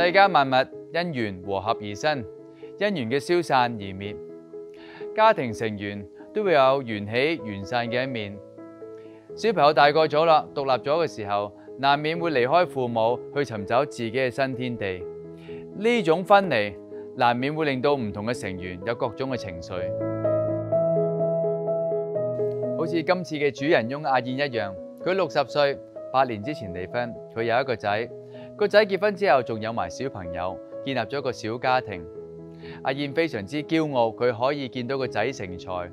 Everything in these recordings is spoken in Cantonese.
世間萬物因緣和合而生，因緣嘅消散而滅。家庭成員都會有緣起緣散嘅一面。小朋友大個咗啦，獨立咗嘅時候，難免會離開父母去尋找自己嘅新天地。呢種分離難免會令到唔同嘅成員有各種嘅情緒。好似今次嘅主人翁阿燕一樣，佢60歲，8年之前離婚，佢有一個仔。個仔結婚之後仲有埋小朋友，建立咗一個小家庭。阿燕非常之驕傲，佢可以見到個仔成才，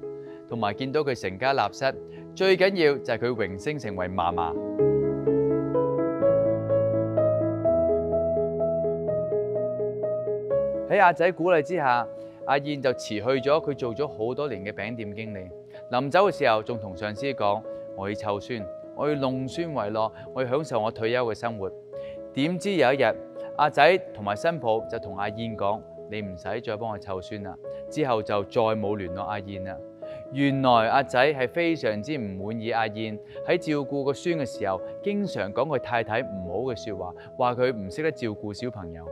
同埋見到佢成家立室。最緊要就係佢榮升成為嫲嫲。喺阿仔鼓勵之下，阿燕就辭去咗佢做咗好多年嘅餅店經理。臨走嘅時候仲同上司講：我要湊孫，我要弄孫為樂，我要享受我退休嘅生活。點知有一日，阿仔同埋新抱就同阿燕講：你唔使再幫我湊孫啦。之後就再冇聯絡阿燕啦。原來阿仔係非常之唔滿意阿燕喺照顧個孫嘅時候，經常講佢太太唔好嘅説話，話佢唔識得照顧小朋友。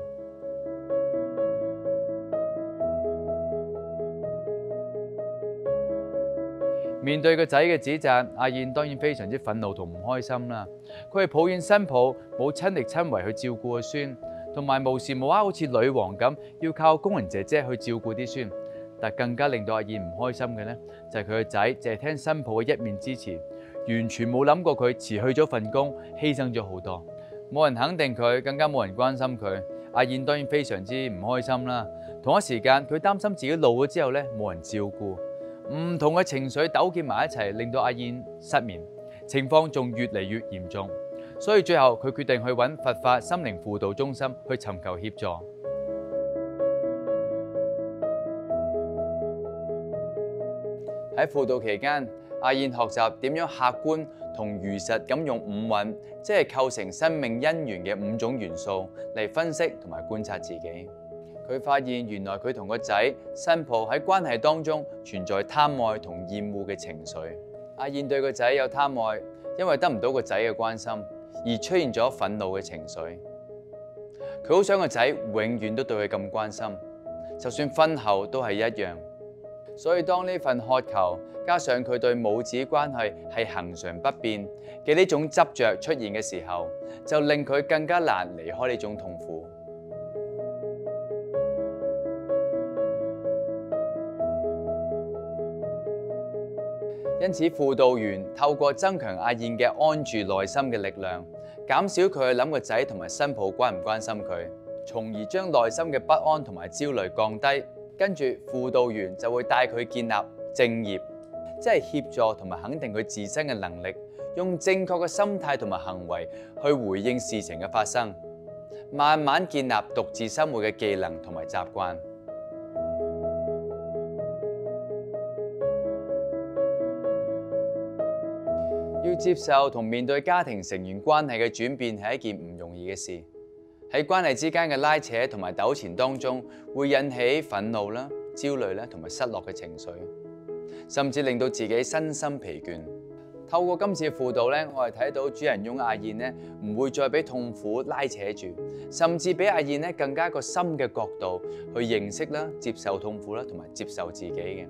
面對個仔嘅指責，阿燕當然非常之憤怒同唔開心啦。佢係抱怨新抱冇親力親為去照顧個孫，同埋無時無刻好似女王咁要靠工人姐姐去照顧啲孫。但更加令到阿燕唔開心嘅呢，就係佢個仔淨係聽新抱嘅一面之詞，完全冇諗過佢辭去咗份工，犧牲咗好多。冇人肯定佢，更加冇人關心佢。阿燕當然非常之唔開心啦。同一時間，佢擔心自己老咗之後呢，冇人照顧。唔同嘅情緒糾結埋一齊，令到阿燕失眠，情況仲越嚟越嚴重。所以最後佢決定去揾佛法心靈輔導中心去尋求協助。喺輔導期間，阿燕學習點樣客觀同如實咁用五蘊，即係構成生命因緣嘅5種元素嚟分析同埋觀察自己。佢發現原來佢同個仔新抱喺關係當中存在貪愛同厭惡嘅情緒。阿燕對個仔有貪愛，因為得唔到個仔嘅關心，而出現咗憤怒嘅情緒。佢好想個仔永遠都對佢咁關心，就算婚後都係一樣。所以當呢份渴求加上佢對母子關係係恆常不變嘅呢種執着出現嘅時候，就令佢更加難離開呢種痛苦。因此，輔導員透過增強阿燕嘅安住內心嘅力量，減少佢去諗個仔同埋新抱關唔關心佢，從而將內心嘅不安同埋焦慮降低。跟住，輔導員就會帶佢建立正業，即係協助同埋肯定佢自身嘅能力，用正確嘅心態同埋行為去回應事情嘅發生，慢慢建立獨自生活嘅技能同埋習慣。要接受同面對家庭成員關係嘅轉變係一件唔容易嘅事。喺關係之間嘅拉扯同埋糾纏當中，會引起憤怒啦、焦慮啦同埋失落嘅情緒，甚至令到自己身心疲倦。透過今次輔導咧，我係睇到主人翁阿燕咧唔會再俾痛苦拉扯住，甚至俾阿燕咧更加一個深嘅角度去認識啦、接受痛苦啦同埋接受自己嘅，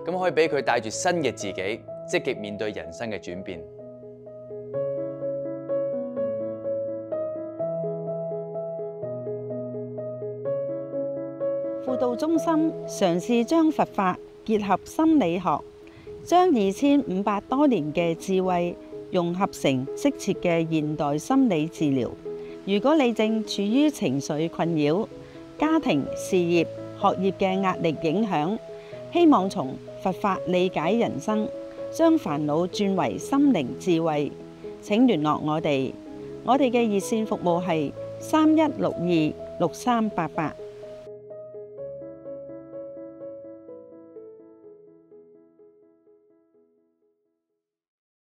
咁可以俾佢帶住新嘅自己，積極面對人生嘅轉變。輔導中心嘗試將佛法結合心理學，將2500多年嘅智慧融合成適切嘅現代心理治療。如果你正處於情緒困擾、家庭、事業、學業嘅壓力影響，希望從佛法理解人生，將煩惱轉為心靈智慧，請聯絡我哋。我哋嘅熱線服務係31626388。